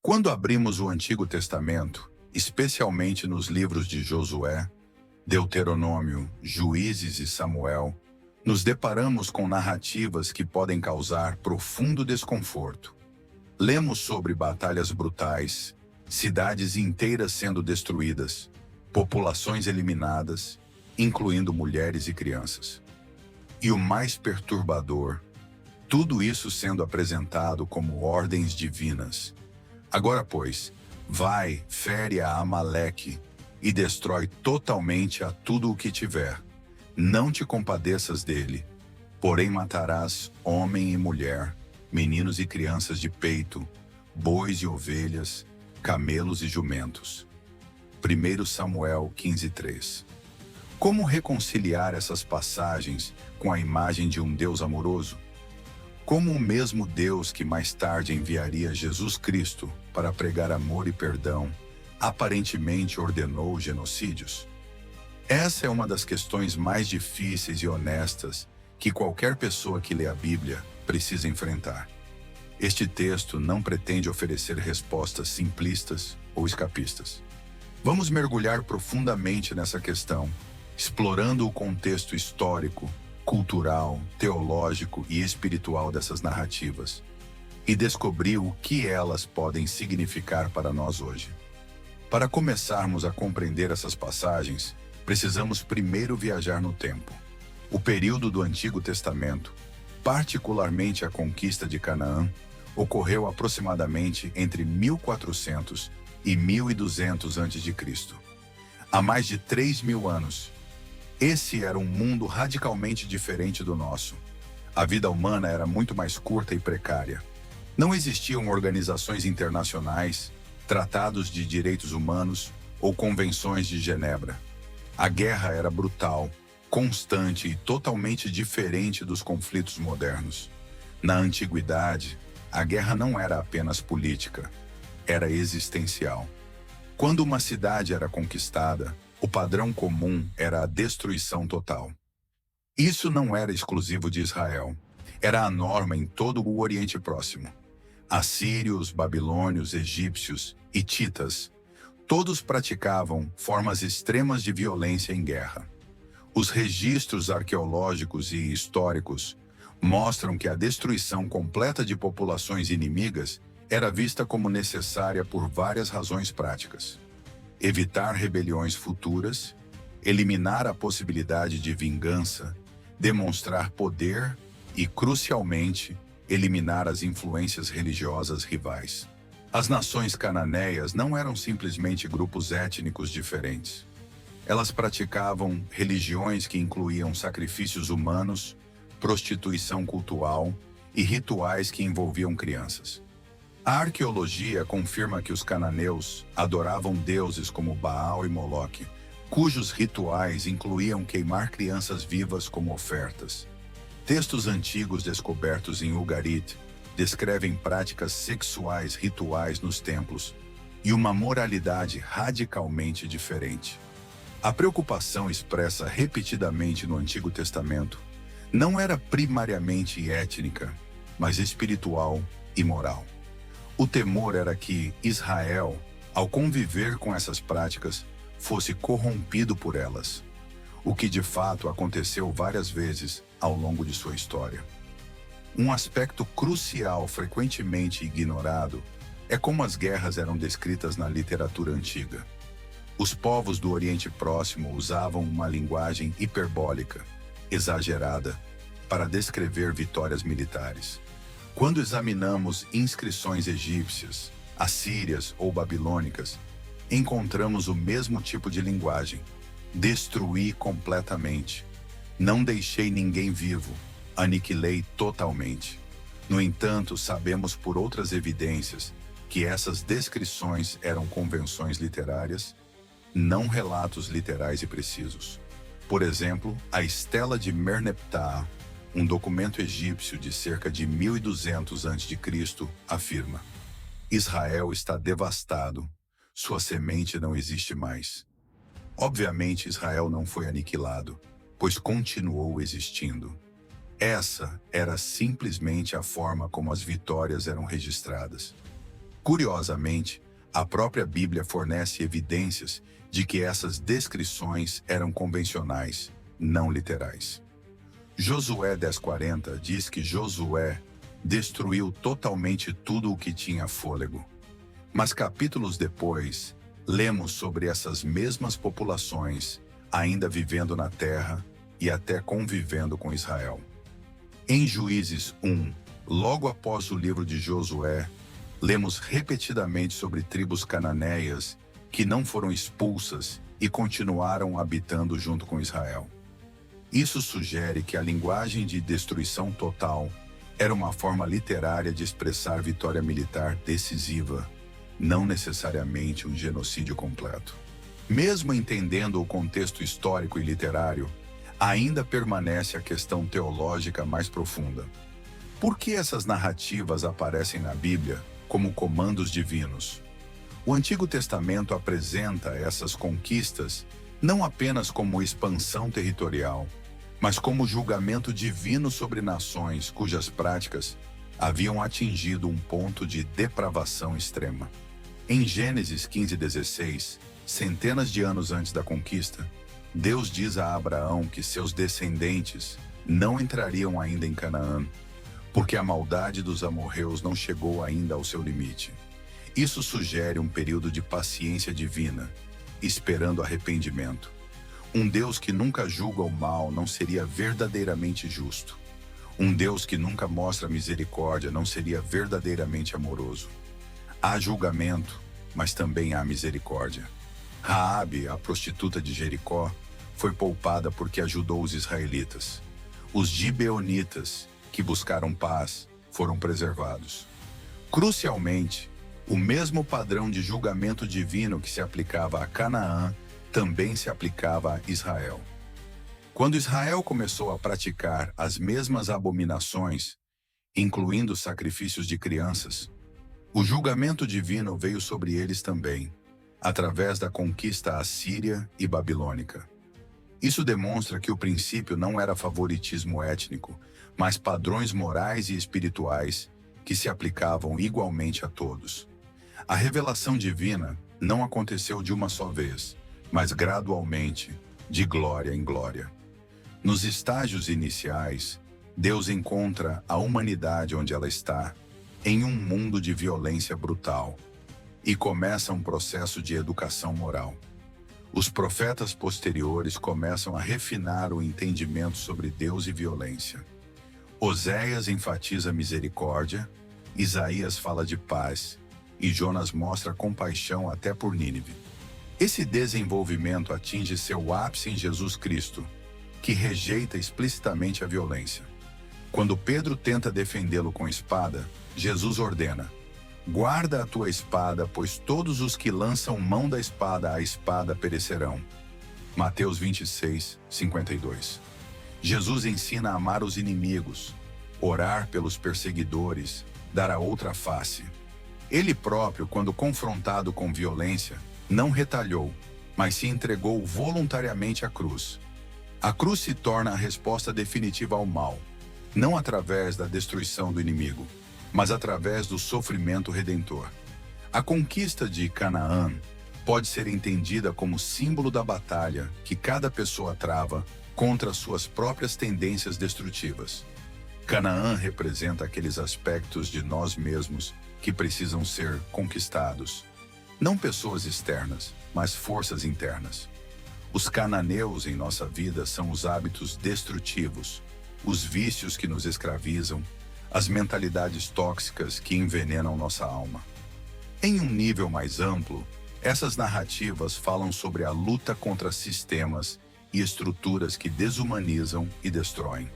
Quando abrimos o Antigo Testamento, especialmente nos livros de Josué, Deuteronômio, Juízes e Samuel, nos deparamos com narrativas que podem causar profundo desconforto. Lemos sobre batalhas brutais, cidades inteiras sendo destruídas, populações eliminadas, incluindo mulheres e crianças. E o mais perturbador, tudo isso sendo apresentado como ordens divinas. Agora, pois, vai, fere a Amaleque e destrói totalmente a tudo o que tiver. Não te compadeças dele, porém matarás homem e mulher, meninos e crianças de peito, bois e ovelhas, camelos e jumentos. 1 Samuel 15:3. Como reconciliar essas passagens com a imagem de um Deus amoroso? Como o mesmo Deus que mais tarde enviaria Jesus Cristo para pregar amor e perdão, aparentemente ordenou genocídios? Essa é uma das questões mais difíceis e honestas que qualquer pessoa que lê a Bíblia precisa enfrentar. Este texto não pretende oferecer respostas simplistas ou escapistas. Vamos mergulhar profundamente nessa questão, explorando o contexto histórico, cultural, teológico e espiritual dessas narrativas, e descobrir o que elas podem significar para nós hoje. Para começarmos a compreender essas passagens, precisamos primeiro viajar no tempo. O período do Antigo Testamento, particularmente a conquista de Canaã, ocorreu aproximadamente entre 1400 e 1200 a.C. Há mais de 3.000 anos. Esse era um mundo radicalmente diferente do nosso. A vida humana era muito mais curta e precária. Não existiam organizações internacionais, tratados de direitos humanos ou convenções de Genebra. A guerra era brutal, constante e totalmente diferente dos conflitos modernos. Na antiguidade, a guerra não era apenas política, era existencial. Quando uma cidade era conquistada, o padrão comum era a destruição total. Isso não era exclusivo de Israel, era a norma em todo o Oriente Próximo. Assírios, babilônios, egípcios, hititas, todos praticavam formas extremas de violência em guerra. Os registros arqueológicos e históricos mostram que a destruição completa de populações inimigas era vista como necessária por várias razões práticas. Evitar rebeliões futuras, eliminar a possibilidade de vingança, demonstrar poder e, crucialmente, eliminar as influências religiosas rivais. As nações cananeias não eram simplesmente grupos étnicos diferentes. Elas praticavam religiões que incluíam sacrifícios humanos, prostituição cultural e rituais que envolviam crianças. A arqueologia confirma que os cananeus adoravam deuses como Baal e Moloque, cujos rituais incluíam queimar crianças vivas como ofertas. Textos antigos descobertos em Ugarit descrevem práticas sexuais rituais nos templos e uma moralidade radicalmente diferente. A preocupação expressa repetidamente no Antigo Testamento não era primariamente étnica, mas espiritual e moral. O temor era que Israel, ao conviver com essas práticas, fosse corrompido por elas, o que de fato aconteceu várias vezes ao longo de sua história. Um aspecto crucial frequentemente ignorado é como as guerras eram descritas na literatura antiga. Os povos do Oriente Próximo usavam uma linguagem hiperbólica, exagerada, para descrever vitórias militares. Quando examinamos inscrições egípcias, assírias ou babilônicas, encontramos o mesmo tipo de linguagem: destruí completamente. Não deixei ninguém vivo, aniquilei totalmente. No entanto, sabemos por outras evidências que essas descrições eram convenções literárias, não relatos literais e precisos. Por exemplo, a Estela de Merneptah, um documento egípcio de cerca de 1200 a.C., afirma: Israel está devastado, sua semente não existe mais. Obviamente, Israel não foi aniquilado, pois continuou existindo. Essa era simplesmente a forma como as vitórias eram registradas. Curiosamente, a própria Bíblia fornece evidências de que essas descrições eram convencionais, não literais. Josué 10:40 diz que Josué destruiu totalmente tudo o que tinha fôlego. Mas capítulos depois, lemos sobre essas mesmas populações ainda vivendo na terra e até convivendo com Israel. Em Juízes 1, logo após o livro de Josué, lemos repetidamente sobre tribos cananeias que não foram expulsas e continuaram habitando junto com Israel. Isso sugere que a linguagem de destruição total era uma forma literária de expressar vitória militar decisiva, não necessariamente um genocídio completo. Mesmo entendendo o contexto histórico e literário, ainda permanece a questão teológica mais profunda. Por que essas narrativas aparecem na Bíblia como comandos divinos? O Antigo Testamento apresenta essas conquistas não apenas como expansão territorial, mas como julgamento divino sobre nações cujas práticas haviam atingido um ponto de depravação extrema. Em Gênesis 15:16, centenas de anos antes da conquista, Deus diz a Abraão que seus descendentes não entrariam ainda em Canaã, porque a maldade dos amorreus não chegou ainda ao seu limite. Isso sugere um período de paciência divina, esperando arrependimento. Um Deus que nunca julga o mal não seria verdadeiramente justo. Um Deus que nunca mostra misericórdia não seria verdadeiramente amoroso. Há julgamento, mas também há misericórdia. Raabe, a prostituta de Jericó, foi poupada porque ajudou os israelitas. Os gibeonitas, que buscaram paz, foram preservados. Crucialmente, o mesmo padrão de julgamento divino que se aplicava a Canaã também se aplicava a Israel. Quando Israel começou a praticar as mesmas abominações, incluindo sacrifícios de crianças, o julgamento divino veio sobre eles também, através da conquista assíria e babilônica. Isso demonstra que o princípio não era favoritismo étnico, mas padrões morais e espirituais que se aplicavam igualmente a todos. A revelação divina não aconteceu de uma só vez, mas gradualmente, de glória em glória. Nos estágios iniciais, Deus encontra a humanidade onde ela está, em um mundo de violência brutal, e começa um processo de educação moral. Os profetas posteriores começam a refinar o entendimento sobre Deus e violência. Oséias enfatiza misericórdia, Isaías fala de paz, e Jonas mostra compaixão até por Nínive. Esse desenvolvimento atinge seu ápice em Jesus Cristo, que rejeita explicitamente a violência. Quando Pedro tenta defendê-lo com espada, Jesus ordena: guarda a tua espada, pois todos os que lançam mão da espada à espada perecerão. Mateus 26:52. Jesus ensina a amar os inimigos, orar pelos perseguidores, dar a outra face. Ele próprio, quando confrontado com violência, não retalhou, mas se entregou voluntariamente à cruz. A cruz se torna a resposta definitiva ao mal, não através da destruição do inimigo, mas através do sofrimento redentor. A conquista de Canaã pode ser entendida como símbolo da batalha que cada pessoa trava contra suas próprias tendências destrutivas. Canaã representa aqueles aspectos de nós mesmos que precisam ser conquistados. Não pessoas externas, mas forças internas. Os cananeus em nossa vida são os hábitos destrutivos, os vícios que nos escravizam, as mentalidades tóxicas que envenenam nossa alma. Em um nível mais amplo, essas narrativas falam sobre a luta contra sistemas e estruturas que desumanizam e destroem.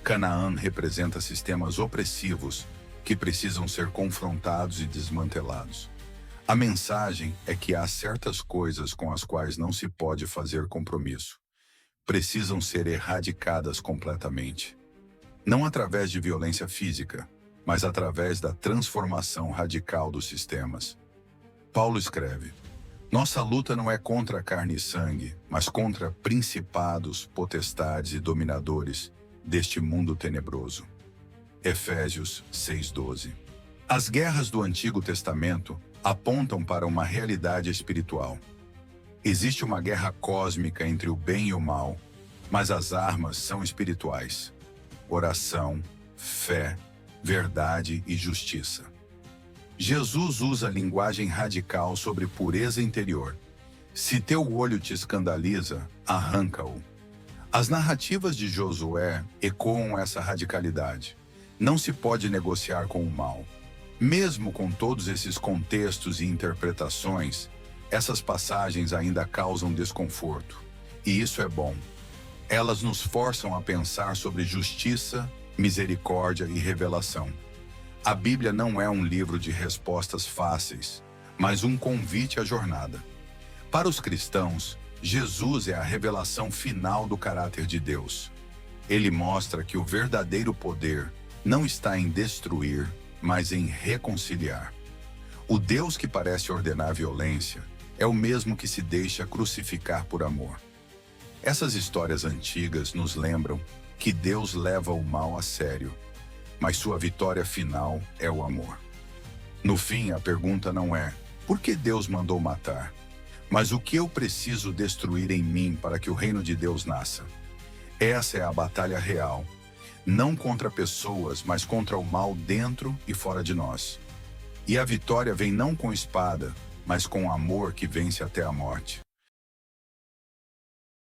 Canaã representa sistemas opressivos que precisam ser confrontados e desmantelados. A mensagem é que há certas coisas com as quais não se pode fazer compromisso. Precisam ser erradicadas completamente. Não através de violência física, mas através da transformação radical dos sistemas. Paulo escreve: nossa luta não é contra carne e sangue, mas contra principados, potestades e dominadores deste mundo tenebroso. Efésios 6:12. As guerras do Antigo Testamento apontam para uma realidade espiritual. Existe uma guerra cósmica entre o bem e o mal, mas as armas são espirituais: oração, fé, verdade e justiça. Jesus usa linguagem radical sobre pureza interior. Se teu olho te escandaliza, arranca-o. As narrativas de Josué ecoam essa radicalidade. Não se pode negociar com o mal. Mesmo com todos esses contextos e interpretações, essas passagens ainda causam desconforto. E isso é bom. Elas nos forçam a pensar sobre justiça, misericórdia e revelação. A Bíblia não é um livro de respostas fáceis, mas um convite à jornada. Para os cristãos, Jesus é a revelação final do caráter de Deus. Ele mostra que o verdadeiro poder não está em destruir, mas em reconciliar. O Deus que parece ordenar violência é o mesmo que se deixa crucificar por amor. Essas histórias antigas nos lembram que Deus leva o mal a sério, mas sua vitória final é o amor. No fim, a pergunta não é por que Deus mandou matar, mas o que eu preciso destruir em mim para que o reino de Deus nasça. Essa é a batalha real, não contra pessoas, mas contra o mal dentro e fora de nós. E a vitória vem não com espada, mas com amor que vence até a morte.